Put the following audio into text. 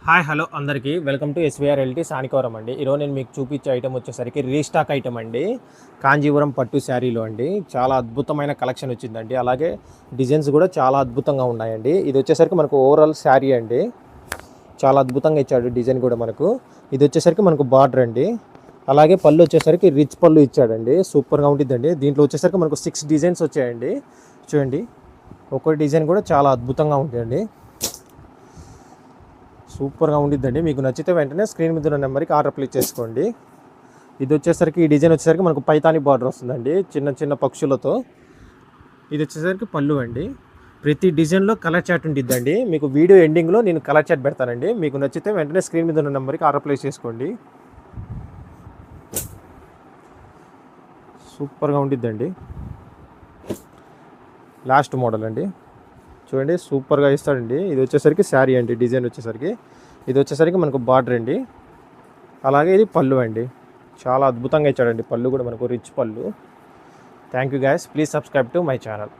Hi hello అందరికీ welcome to SVR LT సానికవరం అండి. ఈరోజు నేను మీకు చూపించే ఐటమ్ వచ్చేసరికి రీస్టాక్ ఐటమ్ అండి. కాంజీవరం పట్టు శారీలో అండి చాలా అద్భుతమైన కలెక్షన్ వచ్చిందండి. అలాగే డిజైన్స్ కూడా చాలా అద్భుతంగా ఉన్నాయండి. ఇది వచ్చేసరికి మనకు ఓవరాల్ శారీ అండి. చాలా అద్భుతంగా ఇచ్చాడు డిజైన్ కూడా మనకు. ఇది వచ్చేసరికి మనకు బార్డర్ అండి. అలాగే పళ్ళు వచ్చేసరికి రిచ్ పళ్ళు ఇచ్చాడండి. సూపర్గా ఉంటుందండి. దీంట్లో వచ్చేసరికి మనకు 6 డిజైన్స్ వచ్చాయండి. చూడండి, ఒక్కో డిజైన్ కూడా చాలా అద్భుతంగా ఉంటుందండి. సూపర్గా ఉండిద్దండి. మీకు నచ్చితే వెంటనే స్క్రీన్ మీద ఉన్న నెంబర్కి ఆర్డర్ ప్లేస్ చేసుకోండి. ఇది వచ్చేసరికి ఈ డిజైన్ వచ్చేసరికి మనకు పైతాని బార్డర్ వస్తుందండి చిన్న చిన్న పక్షులతో. ఇది వచ్చేసరికి పళ్ళు అండి. ప్రతి డిజైన్లో కలర్ చార్ట్ ఉండిద్దండి. మీకు వీడియో ఎండింగ్లో నేను కలర్ చార్ట్ పెడతానండి. మీకు నచ్చితే వెంటనే స్క్రీన్ మీద ఉన్న నెంబర్కి ఆర్డర్ ప్లేస్ చేసుకోండి. సూపర్గా ఉండిద్దండి. లాస్ట్ మోడల్ అండి. చూడండి, సూపర్గా ఇస్తాడండి. ఇది వచ్చేసరికి శారీ అండి. డిజైన్ వచ్చేసరికి ఇది వచ్చేసరికి మనకు బార్డర్ అండి. అలాగే ఇది పళ్ళు అండి. చాలా అద్భుతంగా ఇచ్చాడండి. పళ్ళు కూడా మనకు రిచ్ పళ్ళు. Thank you guys, please subscribe to my channel.